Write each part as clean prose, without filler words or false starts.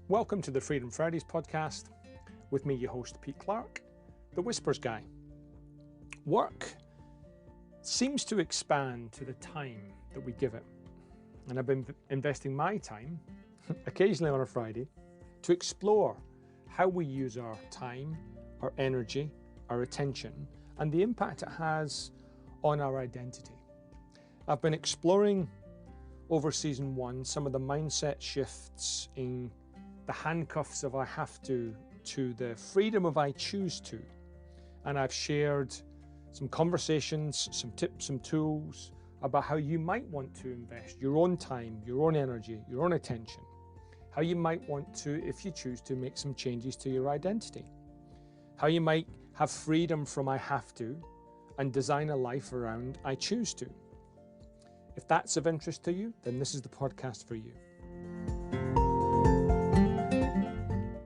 Welcome to the Freedom Fridays podcast. With me, your host, Pete Clark, the Whispers guy. Work seems to expand to the time that we give it. And I've been investing my time, occasionally on a Friday, to explore how we use our time, our energy, our attention, and the impact it has on our identity. I've been exploring over season 1 some of the mindset shifts in the handcuffs of I have to the freedom of I choose to. And I've shared some conversations, some tips, some tools about how you might want to invest your own time, your own energy, your own attention. How you might want to, if you choose to, make some changes to your identity. How you might have freedom from I have to and design a life around I choose to. If that's of interest to you, then this is the podcast for you.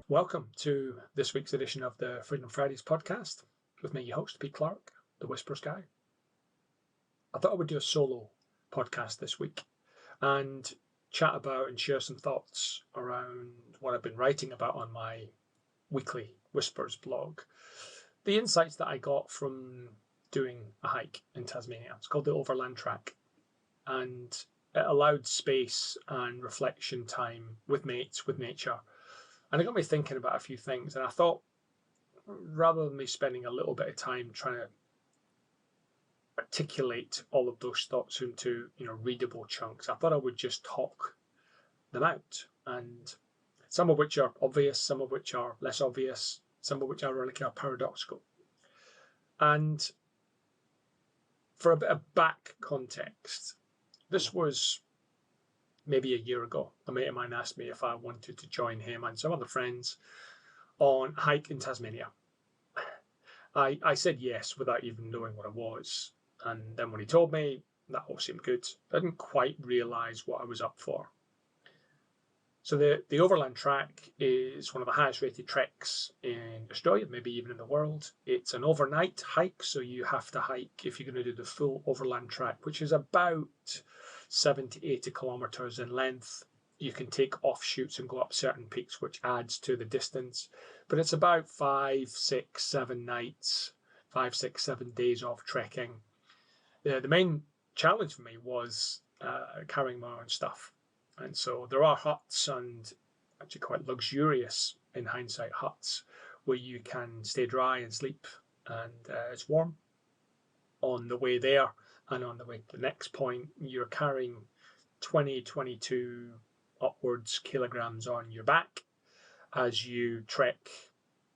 Welcome to this week's edition of the Freedom Fridays podcast with me, your host, Pete Clark, the Whispers guy. I thought I would do a solo podcast this week and chat about and share some thoughts around what I've been writing about on my weekly Whispers blog. The insights that I got from doing a hike in Tasmania. It's called the Overland Track, and it allowed space and reflection time with mates, with nature. And it got me thinking about a few things. And I thought, rather than me spending a little bit of time trying to articulate all of those thoughts into, readable chunks, I thought I would just talk them out. And some of which are obvious, some of which are less obvious, some of which are really kind of paradoxical. And for a bit of back context, this was maybe a year ago. A mate of mine asked me if I wanted to join him and some other friends on a hike in Tasmania. I said yes without even knowing what it was. And then when he told me, that all seemed good. I didn't quite realise what I was up for. So the Overland Track is one of the highest rated treks in Australia, maybe even in the world. It's an overnight hike, so you have to hike if you're going to do the full Overland Track, which is about 70 to 80 kilometres in length. You can take offshoots and go up certain peaks, which adds to the distance. But it's about 5, 6, 7 nights, 5, 6, 7 days of trekking. The main challenge for me was carrying my own stuff. And so there are huts, and actually quite luxurious, in hindsight, huts where you can stay dry and sleep, and it's warm on the way there. And on the way to the next point, you're carrying 20, 22 upwards kilograms on your back as you trek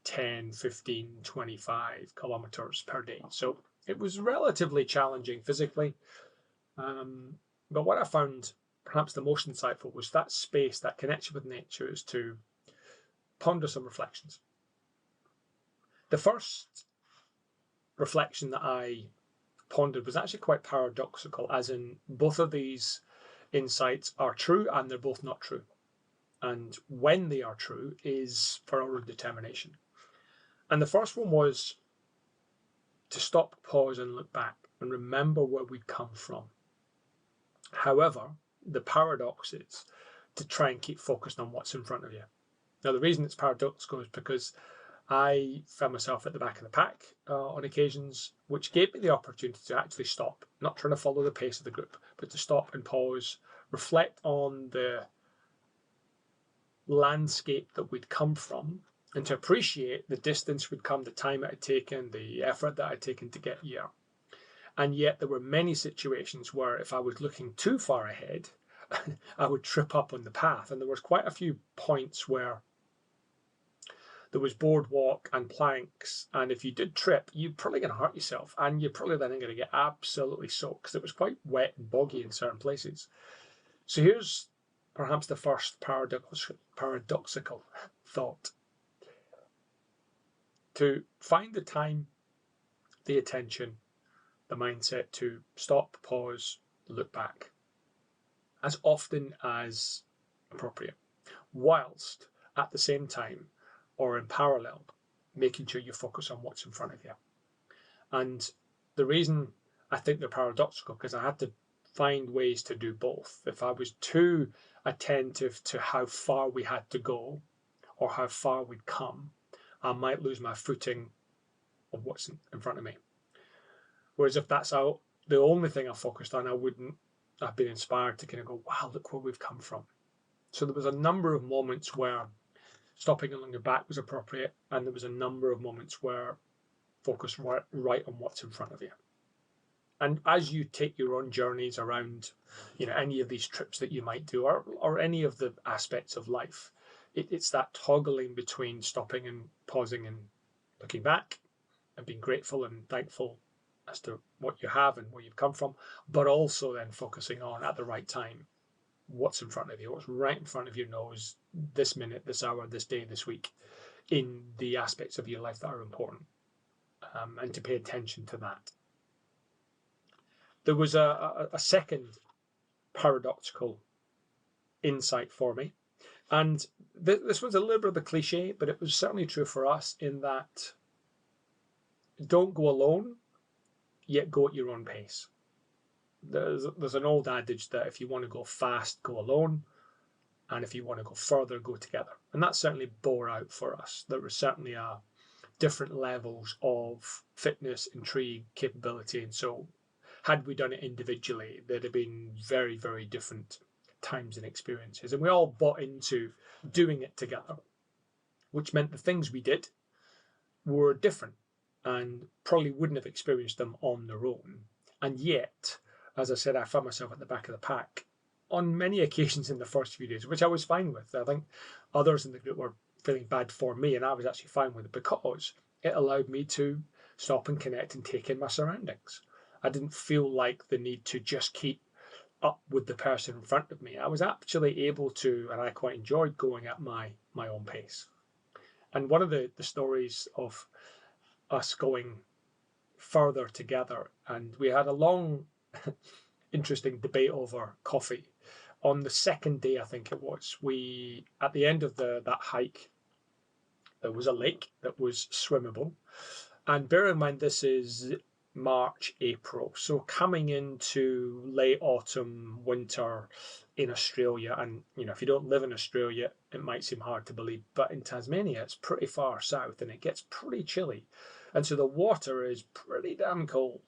10, 15, 25 kilometers per day. So it was relatively challenging physically. But what I found perhaps the most insightful was that space, that connection with nature, is to ponder some reflections. The first reflection that I pondered was actually quite paradoxical, as in both of these insights are true and they're both not true. And when they are true is for our own determination. And the first one was to stop, pause and look back and remember where we'd come from. However, the paradox is to try and keep focused on what's in front of you. Now, the reason it's paradoxical is because I found myself at the back of the pack on occasions, which gave me the opportunity to actually stop, not trying to follow the pace of the group, but to stop and pause, reflect on the landscape that we'd come from, and to appreciate the distance we'd come, the time it had taken, the effort that I'd taken to get here. And yet there were many situations where if I was looking too far ahead, I would trip up on the path. And there was quite a few points where there was boardwalk and planks. And if you did trip, you're probably going to hurt yourself. And you're probably then going to get absolutely soaked because it was quite wet and boggy in certain places. So here's perhaps the first paradoxical thought. To find the time, the attention, the mindset to stop, pause, look back as often as appropriate, whilst at the same time or in parallel, making sure you focus on what's in front of you. And the reason I think they're paradoxical, because I had to find ways to do both. If I was too attentive to how far we had to go, or how far we'd come, I might lose my footing of what's in front of me. Whereas if that's the only thing I focused on, I wouldn't have been inspired to kind of go, wow, look where we've come from. So there was a number of moments where stopping along your back was appropriate, and there was a number of moments where focus right on what's in front of you. And as you take your own journeys around, any of these trips that you might do, or any of the aspects of life, it's that toggling between stopping and pausing and looking back and being grateful and thankful as to what you have and where you've come from, but also then focusing on at the right time what's in front of you, what's right in front of your nose this minute, this hour, this day, this week, in the aspects of your life that are important, and to pay attention to that. There was a second paradoxical insight for me, and this was a little bit of a cliche, but it was certainly true for us in that don't go alone, yet go at your own pace. There's an old adage that if you want to go fast, go alone, and if you want to go further, go together. And that certainly bore out for us. There were certainly different levels of fitness, intrigue, capability, and so had we done it individually, there'd have been very, very different times and experiences. And we all bought into doing it together, which meant the things we did were different and probably wouldn't have experienced them on their own. And yet, as I said, I found myself at the back of the pack on many occasions in the first few days, which I was fine with. I think others in the group were feeling bad for me, and I was actually fine with it because it allowed me to stop and connect and take in my surroundings. I didn't feel like the need to just keep up with the person in front of me. I was actually able to, and I quite enjoyed going at my own pace. And one of the stories of us going further together, and we had a long, interesting debate over coffee. On the second day, I think it was, at the end of that hike, there was a lake that was swimmable. And bear in mind, this is March, April, so coming into late autumn, winter in Australia. And if you don't live in Australia, it might seem hard to believe, but in Tasmania it's pretty far south and it gets pretty chilly, and so the water is pretty damn cold.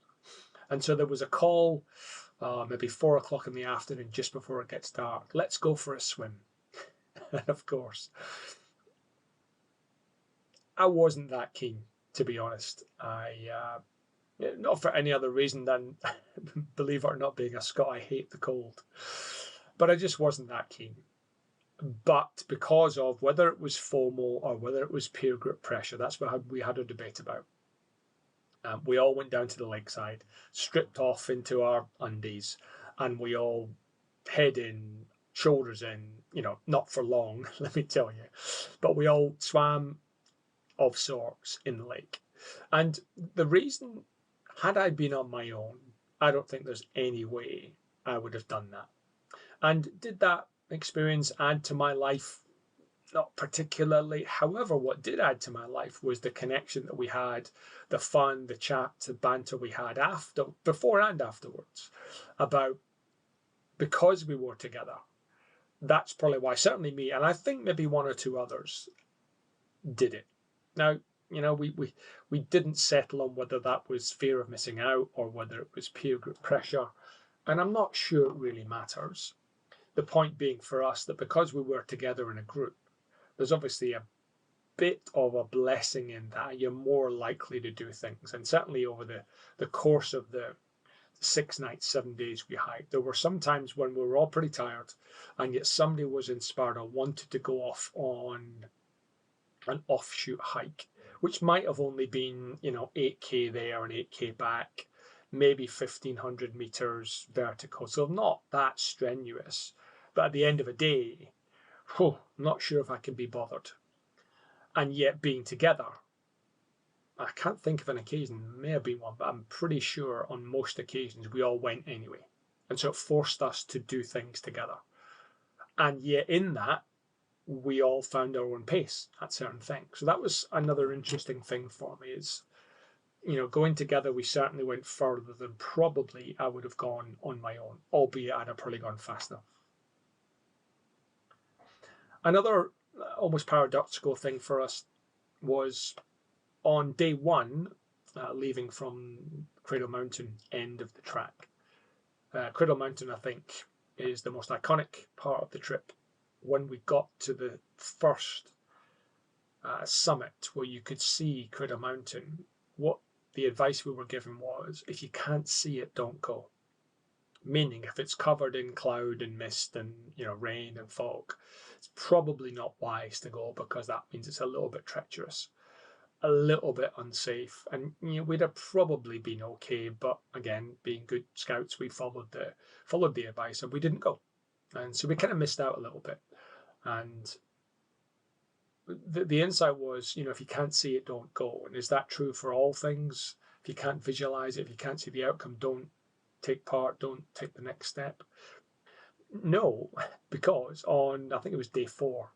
And so there was a call, maybe 4 o'clock in the afternoon, just before it gets dark, let's go for a swim. And of course, I wasn't that keen, to be honest. Not for any other reason than, believe it or not, being a Scot, I hate the cold. But I just wasn't that keen. But because of whether it was FOMO or whether it was peer group pressure, that's what we had a debate about. We all went down to the lakeside, stripped off into our undies, and we all head in, shoulders in, not for long, let me tell you. But we all swam of sorts in the lake. And the reason, had I been on my own, I don't think there's any way I would have done that. And did that experience add to my life? Not particularly. However, what did add to my life was the connection that we had, the fun, the chat, the banter we had before and afterwards, about, because we were together. That's probably why, certainly me, and I think maybe one or two others did it. Now, we didn't settle on whether that was fear of missing out or whether it was peer group pressure, and I'm not sure it really matters. The point being for us that because we were together in a group, there's obviously a bit of a blessing in that. You're more likely to do things. And certainly over the course of the 6 nights, 7 days we hiked, there were some times when we were all pretty tired, and yet somebody was inspired or wanted to go off on an offshoot hike, which might have only been, 8k there and 8k back, maybe 1,500 meters vertical. So not that strenuous. But at the end of a day, I'm not sure if I can be bothered. And yet being together, I can't think of an occasion, may have been one, but I'm pretty sure on most occasions we all went anyway. And so it forced us to do things together. And yet in that, we all found our own pace at certain things. So that was another interesting thing for me is, going together, we certainly went further than probably I would have gone on my own, albeit I'd have probably gone faster. Another almost paradoxical thing for us was on day one, leaving from Cradle Mountain end of the track. Cradle Mountain, I think, is the most iconic part of the trip. When we got to the first summit where you could see Cradle Mountain, what the advice we were given was, if you can't see it, don't go. Meaning, if it's covered in cloud and mist and rain and fog, it's probably not wise to go, because that means it's a little bit treacherous, a little bit unsafe, and we'd have probably been okay. But again, being good scouts, we followed the advice and we didn't go, and so we kind of missed out a little bit. And the insight was, if you can't see it, don't go. And is that true for all things? If you can't visualize it, if you can't see the outcome, don't take part, don't take the next step. No, because on, I think it was day 4,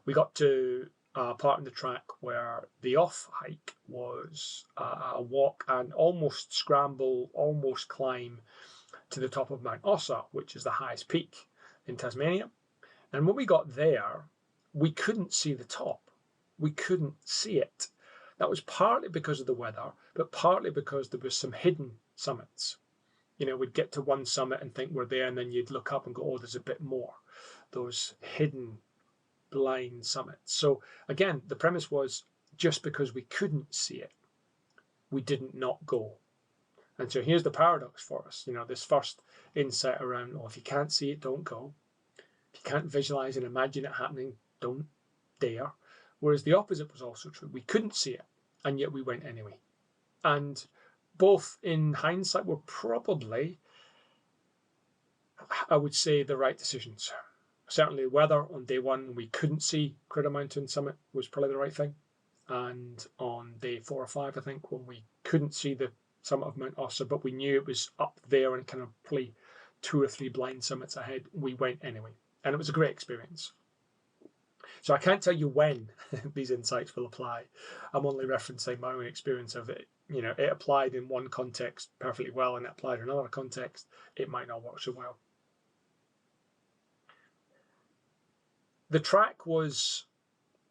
we got to a part in the track where the off hike was a walk and almost scramble, almost climb to the top of Mount Ossa, which is the highest peak in Tasmania. And when we got there, we couldn't see the top. We couldn't see it. That was partly because of the weather, but partly because there was some hidden summits. We'd get to one summit and think we're there, and then you'd look up and go, oh, there's a bit more. Those hidden blind summits. So again, the premise was, just because we couldn't see it, we didn't not go. And so here's the paradox for us. This first insight around, if you can't see it, don't go. If you can't visualize and imagine it happening, don't dare. Whereas the opposite was also true. We couldn't see it, and yet we went anyway. And both, in hindsight, were probably, I would say, the right decisions. Certainly the weather on day 1, we couldn't see Cradle Mountain summit, was probably the right thing. And on day 4 or 5, I think, when we couldn't see the summit of Mount Ossa, but we knew it was up there and kind of probably 2 or 3 blind summits ahead, we went anyway. And it was a great experience. So I can't tell you when these insights will apply. I'm only referencing my own experience of it. It applied in one context perfectly well, and it applied in another context, it might not work so well. The track was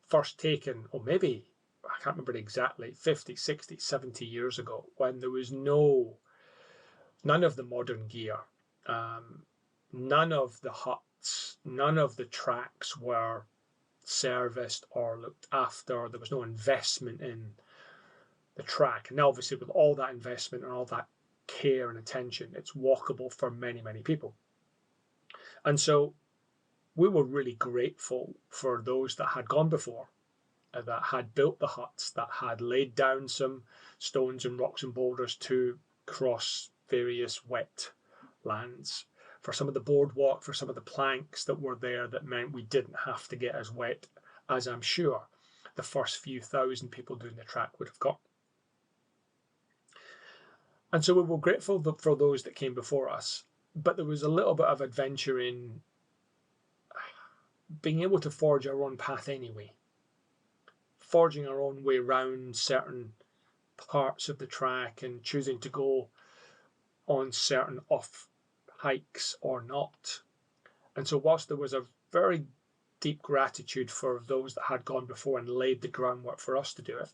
first taken, or maybe, I can't remember exactly, 50, 60, 70 years ago, when there was none of the modern gear, none of the huts, none of the tracks were serviced or looked after. There was no investment in the track. And now, obviously, with all that investment and all that care and attention, it's walkable for many, many people. And so we were really grateful for those that had gone before, that had built the huts, that had laid down some stones and rocks and boulders to cross various wet lands, for some of the boardwalk, for some of the planks that were there that meant we didn't have to get as wet as I'm sure the first few thousand people doing the track would have got. And so we were grateful for those that came before us, but there was a little bit of adventure in being able to forge our own path anyway, forging our own way around certain parts of the track and choosing to go on certain off hikes or not. And so whilst there was a very deep gratitude for those that had gone before and laid the groundwork for us to do it,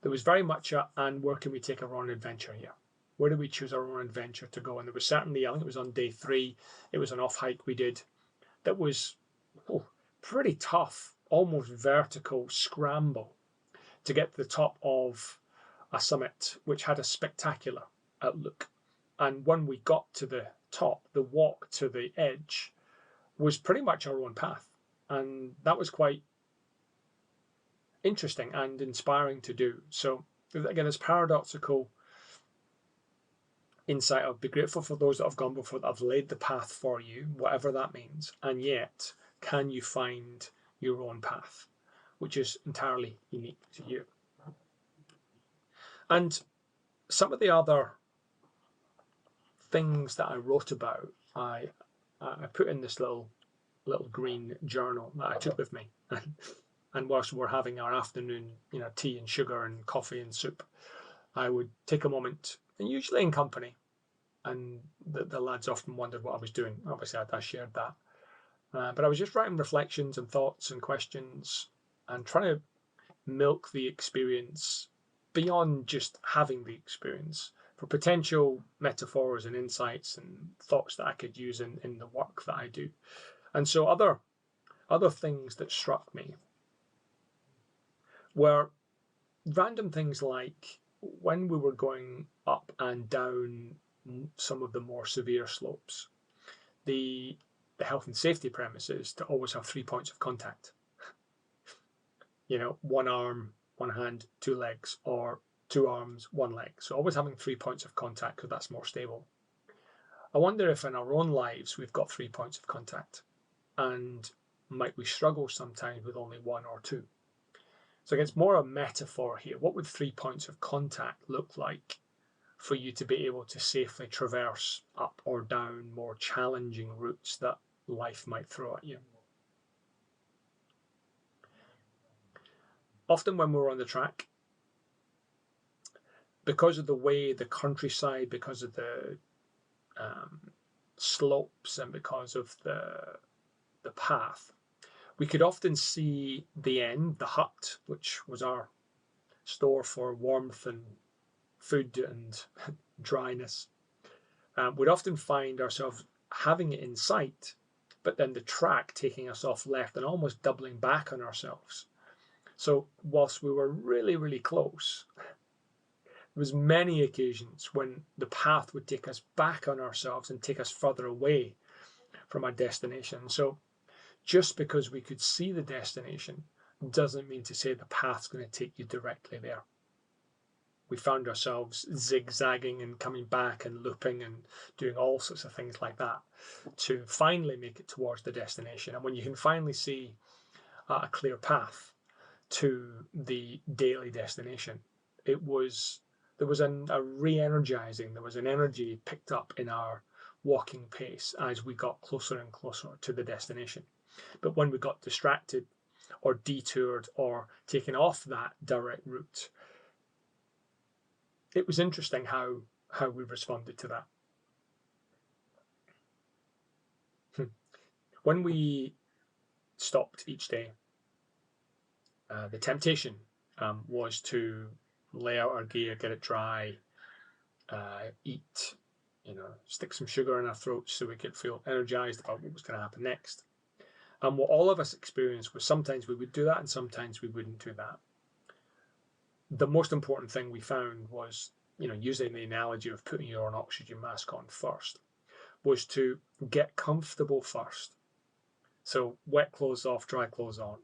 there was very much and where can we take our own adventure here? Where do we choose our own adventure to go? And there was certainly, I think it was on day 3, it was an off hike we did that was pretty tough, almost vertical scramble to get to the top of a summit which had a spectacular outlook. And when we got to the top, the walk to the edge was pretty much our own path. And that was quite interesting and inspiring to do. So again, this paradoxical insight of be grateful for those that have gone before, that have laid the path for you, whatever that means, and yet can you find your own path, which is entirely unique to you. And some of the other things that I wrote about, I put in this little green journal that I took with me. And whilst we're having our afternoon, tea and sugar and coffee and soup, I would take a moment, and usually in company, and the lads often wondered what I was doing. Obviously, I shared that. But I was just writing reflections and thoughts and questions and trying to milk the experience beyond just having the experience for potential metaphors and insights and thoughts that I could use in the work that I do. And so other things that struck me were random things like when we were going up and down some of the more severe slopes, the health and safety premise is to always have 3 points of contact. One arm, one hand, two legs, or two arms, one leg. So always having 3 points of contact because that's more stable. I wonder if in our own lives we've got 3 points of contact, and might we struggle sometimes with only one or two? So it's more a metaphor here. What would 3 points of contact look like for you to be able to safely traverse up or down more challenging routes that life might throw at you? Often when we're on the track, because of the way the countryside, because of the slopes, and because of the path, we could often see the end, the hut, which was our store for warmth and food and dryness. We'd often find ourselves having it in sight, but then the track taking us off left and almost doubling back on ourselves. So whilst we were really, really close, there was many occasions when the path would take us back on ourselves and take us further away from our destination. So just because we could see the destination doesn't mean to say the path's going to take you directly there. We found ourselves zigzagging and coming back and looping and doing all sorts of things like that to finally make it towards the destination. And when you can finally see a clear path to the daily destination, there was a re-energizing, there was an energy picked up in our walking pace as we got closer and closer to the destination. But when we got distracted or detoured or taken off that direct route, it was interesting how we responded to that. When we stopped each day, the temptation was to lay out our gear, get it dry, eat, stick some sugar in our throats so we could feel energized about what was going to happen next. And what all of us experienced was sometimes we would do that and sometimes we wouldn't do that. The most important thing we found was, using the analogy of putting your oxygen mask on first, was to get comfortable first. So wet clothes off, dry clothes on,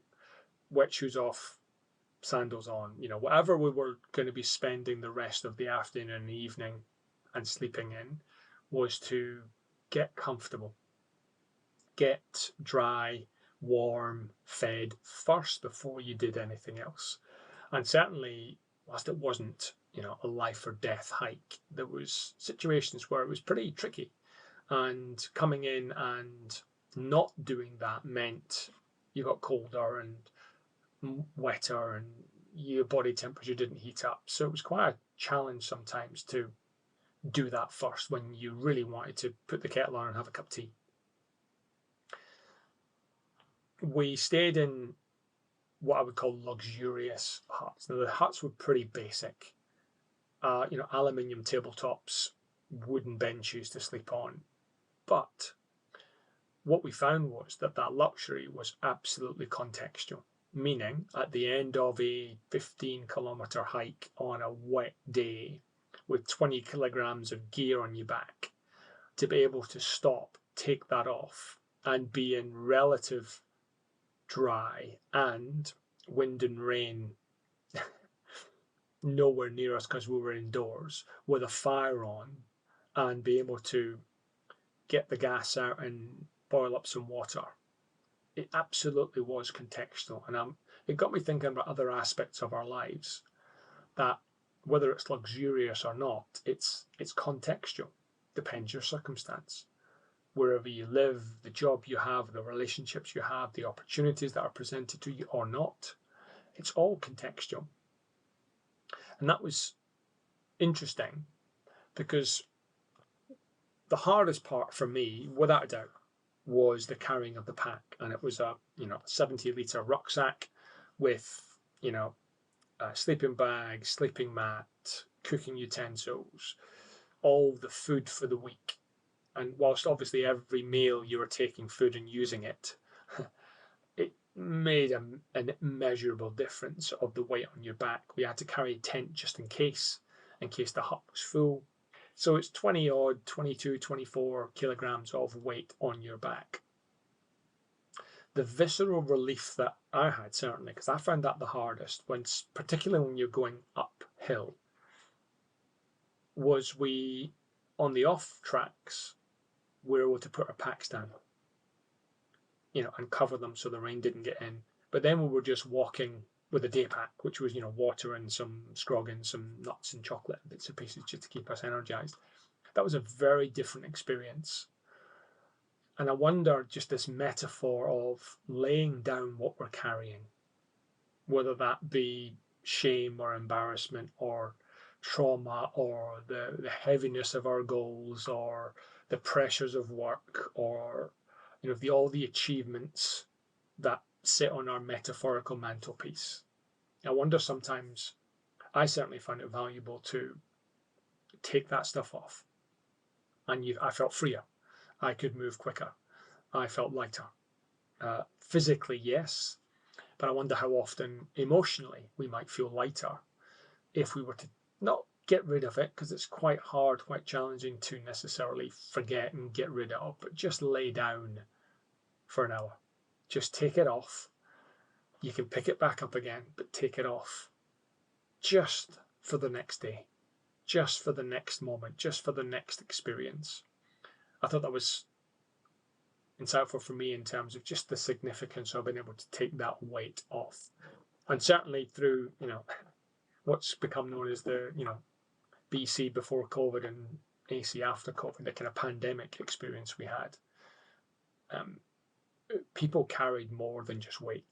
wet shoes off, sandals on, whatever we were going to be spending the rest of the afternoon and the evening and sleeping in, was to get comfortable, get dry, warm, fed first before you did anything else. And certainly, whilst it wasn't, a life or death hike, there was situations where it was pretty tricky. And coming in and not doing that meant you got colder and wetter and your body temperature didn't heat up. So it was quite a challenge sometimes to do that first when you really wanted to put the kettle on and have a cup of tea. We stayed in what I would call luxurious huts. Now the huts were pretty basic. Aluminium tabletops, wooden benches to sleep on. But what we found was that luxury was absolutely contextual, meaning at the end of a 15-kilometre hike on a wet day with 20 kilograms of gear on your back, to be able to stop, take that off, and be in relative dry and wind and rain nowhere near us because we were indoors with a fire on, and be able to get the gas out and boil up some water. It absolutely was contextual, and it got me thinking about other aspects of our lives, that whether it's luxurious or not, it's contextual. Depends your circumstance. Wherever you live, the job you have, the relationships you have, the opportunities that are presented to you or not, it's all contextual. And that was interesting because the hardest part for me, without a doubt, was the carrying of the pack, and it was a 70-litre rucksack with a sleeping bag, sleeping mat, cooking utensils, all the food for the week. And whilst obviously every meal you were taking food and using it, it made an immeasurable difference of the weight on your back. We had to carry a tent just in case the hut was full. So it's 20 odd, 22, 24 kilograms of weight on your back. The visceral relief that I had, certainly, because I found that the hardest, particularly when you're going uphill, was on the off tracks, we were able to put our packs down, and cover them so the rain didn't get in. But then we were just walking with a day pack, which was, water and some scroggin, some nuts and chocolate and bits and pieces just to keep us energized. That was a very different experience. And I wonder, just this metaphor of laying down what we're carrying, whether that be shame or embarrassment or trauma or the heaviness of our goals or the pressures of work or all the achievements that sit on our metaphorical mantelpiece. I wonder sometimes, I certainly find it valuable to take that stuff off. And I felt freer. I could move quicker. I felt lighter. Physically, yes, but I wonder how often emotionally we might feel lighter if we were to not get rid of it, because it's quite hard, quite challenging to necessarily forget and get rid of, but just lay down for an hour. Just take it off. You can pick it back up again, but take it off just for the next day, just for the next moment, just for the next experience. I thought that was insightful for me in terms of just the significance of being able to take that weight off. And certainly through, what's become known as the, BC before COVID and AC after COVID, the kind of pandemic experience we had, people carried more than just weight.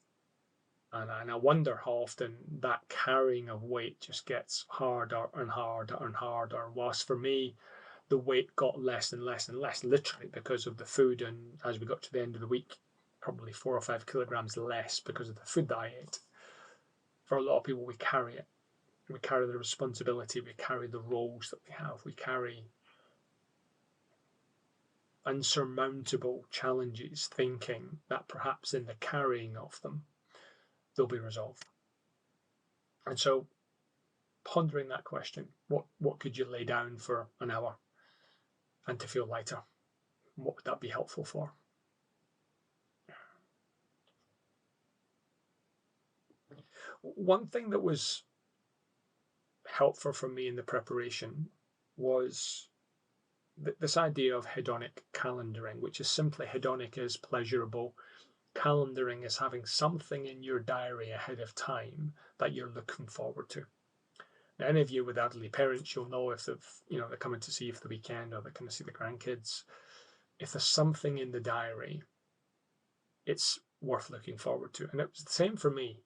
And I wonder how often that carrying of weight just gets harder and harder and harder. Whilst for me, the weight got less and less and less, literally because of the food. And as we got to the end of the week, probably 4 or 5 kilograms less because of the food that I ate. For a lot of people, we carry it. We carry the responsibility. We carry the roles that we have. We carry unsurmountable challenges, thinking that perhaps in the carrying of them, they'll be resolved. And so, pondering that question, what could you lay down for an hour and to feel lighter? What would that be helpful for? One thing that was helpful for me in the preparation was this idea of hedonic calendaring, which is simply hedonic is pleasurable. Calendaring is having something in your diary ahead of time that you're looking forward to. Now, any of you with elderly parents, you'll know if they're coming to see you for the weekend or they're coming to see the grandkids. If there's something in the diary, it's worth looking forward to. And it was the same for me.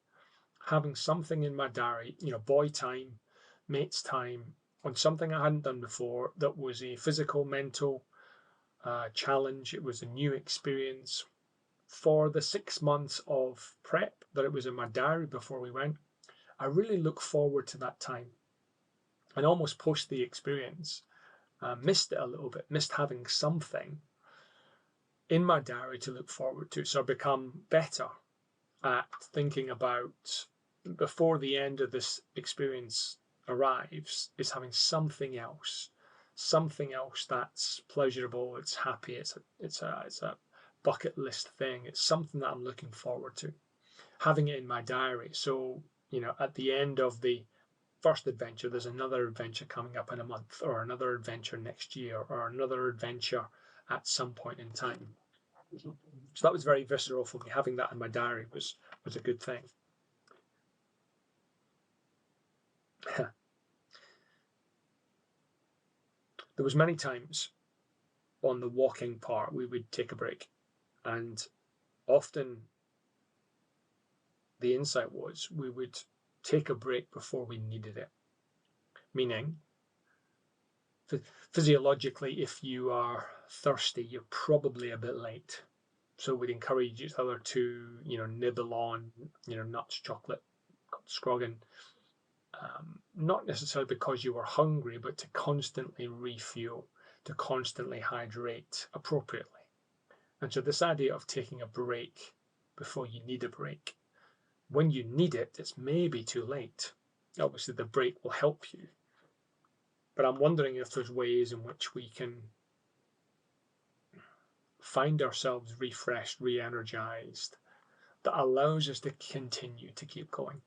Having something in my diary, boy time, mates time, on something I hadn't done before that was a physical, mental challenge. It was a new experience. For the 6 months of prep that it was in my diary before we went, I really look forward to that time. And almost post the experience, missed it a little bit, missed having something in my diary to look forward to. So I become better at thinking about, before the end of this experience arrives, is having something else that's pleasurable, it's happy, it's a bucket list thing. It's something that I'm looking forward to. Having it in my diary. So, at the end of the first adventure, there's another adventure coming up in a month, or another adventure next year, or another adventure at some point in time. So that was very visceral for me. Having that in my diary was a good thing. There was many times on the walking part we would take a break, and often the insight was we would take a break before we needed it. Meaning, physiologically, if you are thirsty, you're probably a bit late. So we'd encourage each other to, nibble on, nuts, chocolate, scroggin. Not necessarily because you were hungry, but to constantly refuel, to constantly hydrate appropriately. And so this idea of taking a break before you need a break, when you need it, it's maybe too late. Obviously, the break will help you. But I'm wondering if there's ways in which we can find ourselves refreshed, re-energized, that allows us to continue to keep going.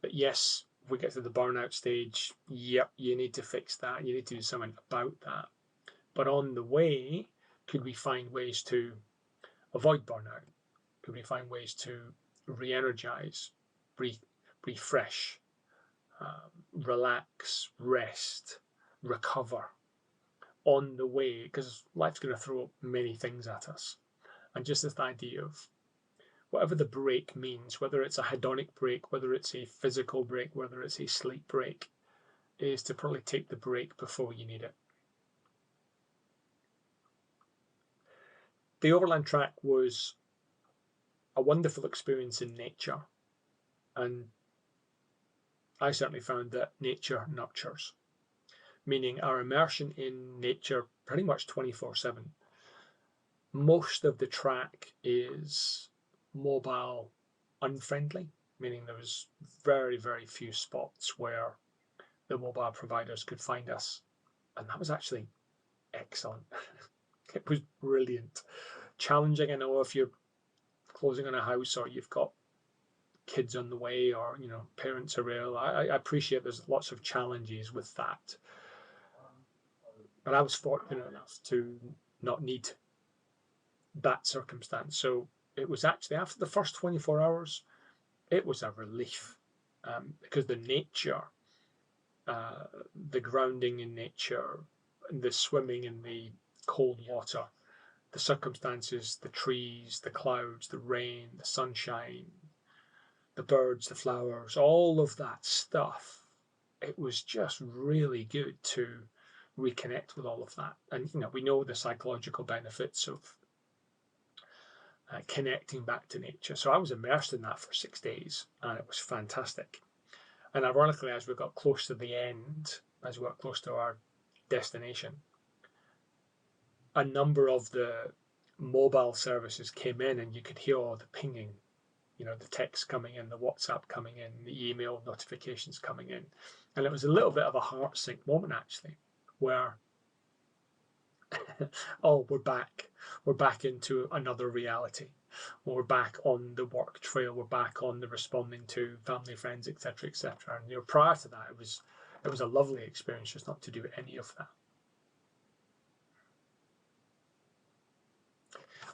But yes, we get to the burnout stage. Yep, you need to fix that. You need to do something about that. But on the way, could we find ways to avoid burnout? Could we find ways to re-energize, refresh, relax, rest, recover on the way? Because life's going to throw many things at us. And just this idea of whatever the break means, whether it's a hedonic break, whether it's a physical break, whether it's a sleep break, is to probably take the break before you need it. The Overland Track was a wonderful experience in nature, and I certainly found that nature nurtures, meaning our immersion in nature pretty much 24/7. Most of the track is mobile unfriendly, meaning there was very, very few spots where the mobile providers could find us. And that was actually excellent. It was brilliant. Challenging, I know, if you're closing on a house or you've got kids on the way, or parents are ill. I appreciate there's lots of challenges with that. But I was fortunate enough to not need that circumstance. So it was actually, after the first 24 hours, it was a relief, because the nature, the grounding in nature, the swimming in the cold water, the circumstances, the trees, the clouds, the rain, the sunshine, the birds, the flowers, all of that stuff, it was just really good to reconnect with all of that. And we know the psychological benefits of connecting back to nature. So I was immersed in that for 6 days, and it was fantastic. And ironically, as we got close to the end, as we got close to our destination, a number of the mobile services came in, and you could hear all the pinging, the text coming in, the WhatsApp coming in, the email notifications coming in. And it was a little bit of a heart sink moment, actually, where, oh, we're back. We're back into another reality. We're back on the work trail. We're back on the responding to family, friends, etc., etc. And prior to that, it was a lovely experience just not to do any of that.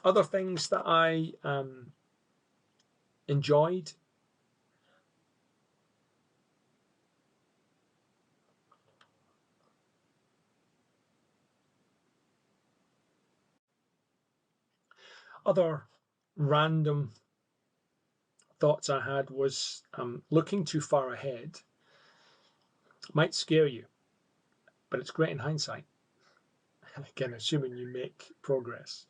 Other things that I enjoyed. Other random thoughts I had was, looking too far ahead might scare you, but it's great in hindsight. Again, assuming you make progress.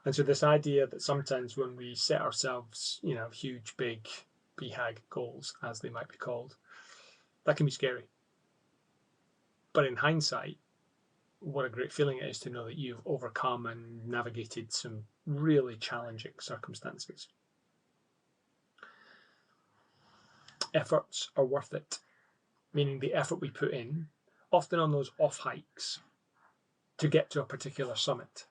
And so this idea that sometimes when we set ourselves, huge, big BHAG goals, as they might be called, that can be scary. But in hindsight, what a great feeling it is to know that you've overcome and navigated some really challenging circumstances. Efforts are worth it, meaning the effort we put in, often on those off hikes, to get to a particular summit.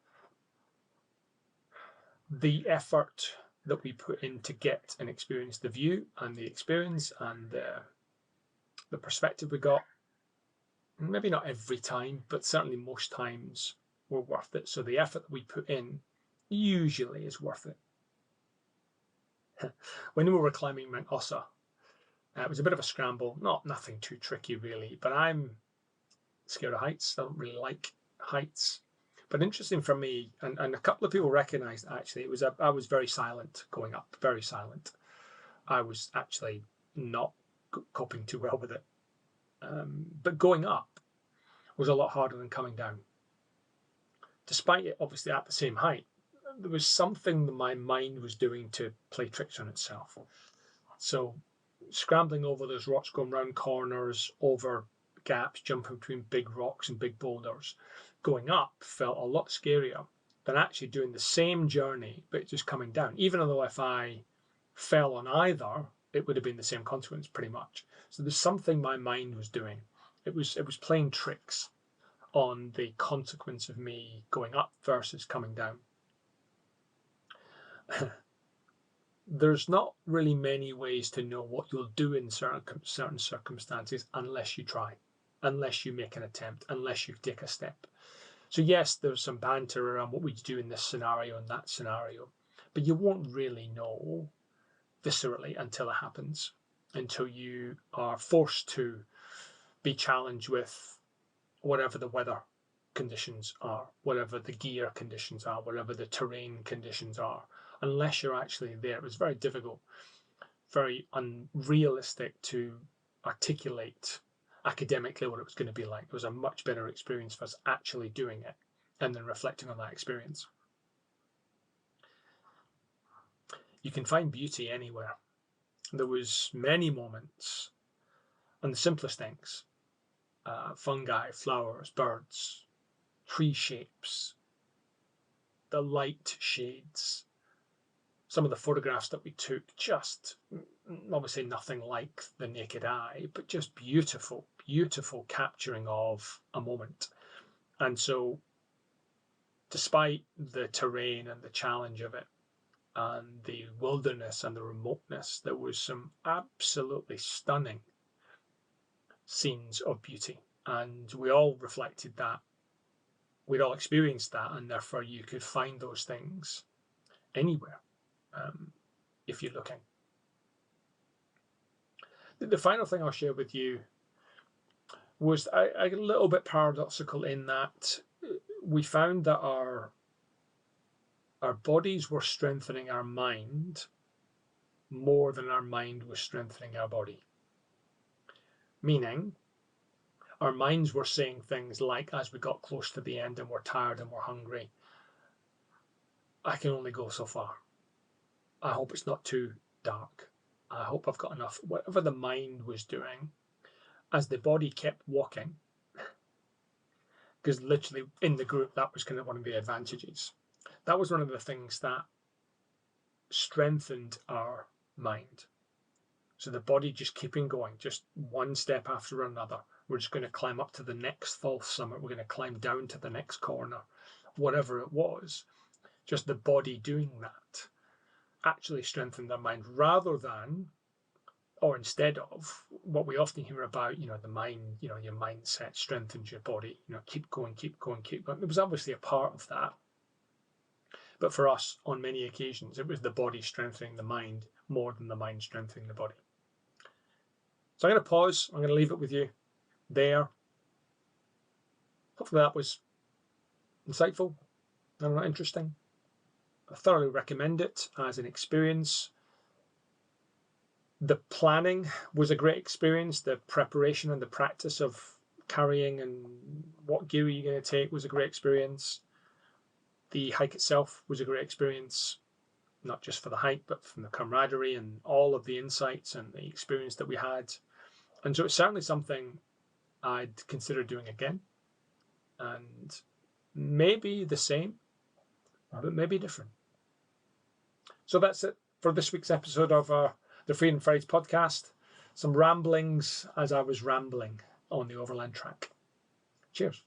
The effort that we put in to get and experience the view and the experience and the perspective we got, maybe not every time, but certainly most times, were worth it. So the effort that we put in usually is worth it. When we were climbing Mount Ossa, it was a bit of a scramble, nothing too tricky really, but I'm scared of heights. I don't really like heights. But interesting for me, and a couple of people recognised actually, I was very silent going up, very silent. I was actually not coping too well with it. But going up was a lot harder than coming down. Despite it obviously at the same height, there was something that my mind was doing to play tricks on itself. So scrambling over those rocks, going round corners, over gaps, jumping between big rocks and big boulders, going up felt a lot scarier than actually doing the same journey, but just coming down. Even though if I fell on either, it would have been the same consequence pretty much. So there's something my mind was doing. It was playing tricks on the consequence of me going up versus coming down. There's not really many ways to know what you'll do in certain circumstances unless you try, unless you make an attempt, unless you take a step. So yes, there's some banter around what would you do in this scenario and that scenario, but you won't really know viscerally until it happens, until you are forced to be challenged with whatever the weather conditions are, whatever the gear conditions are, whatever the terrain conditions are. Unless you're actually there, it was very difficult, very unrealistic to articulate academically what it was going to be like. It was a much better experience for us actually doing it and then reflecting on that experience. You can find beauty anywhere. There was many moments on the simplest things, fungi, flowers, birds, tree shapes, the light shades. Some of the photographs that we took, just obviously nothing like the naked eye, but just beautiful, beautiful capturing of a moment. And so despite the terrain and the challenge of it and the wilderness and the remoteness, there was some absolutely stunning scenes of beauty. And we all reflected that. We'd all experienced that, and therefore you could find those things anywhere. If you're looking. The final thing I'll share with you was a little bit paradoxical in that we found that our bodies were strengthening our mind more than our mind was strengthening our body. Meaning, our minds were saying things like, as we got close to the end and we're tired and we're hungry, I can only go so far. I hope it's not too dark. I hope I've got enough. Whatever the mind was doing, as the body kept walking, because literally in the group, that was kind of one of the advantages. That was one of the things that strengthened our mind. So the body just keeping going, just one step after another. We're just going to climb up to the next false summit. We're going to climb down to the next corner, whatever it was. Just the body doing that actually strengthened our mind rather than, or instead of, what we often hear about, the mind, your mindset strengthens your body, keep going, keep going, keep going. It was obviously a part of that. But for us, on many occasions, it was the body strengthening the mind more than the mind strengthening the body. So I'm going to pause. I'm going to leave it with you there. Hopefully that was insightful and interesting. I thoroughly recommend it as an experience. The planning was a great experience. The preparation and the practice of carrying and what gear you're going to take was a great experience. The hike itself was a great experience, not just for the hike, but from the camaraderie and all of the insights and the experience that we had. And so it's certainly something I'd consider doing again. And maybe the same, but maybe different. So that's it for this week's episode of the Freedom Fridays podcast. Some ramblings as I was rambling on the Overland Track. Cheers.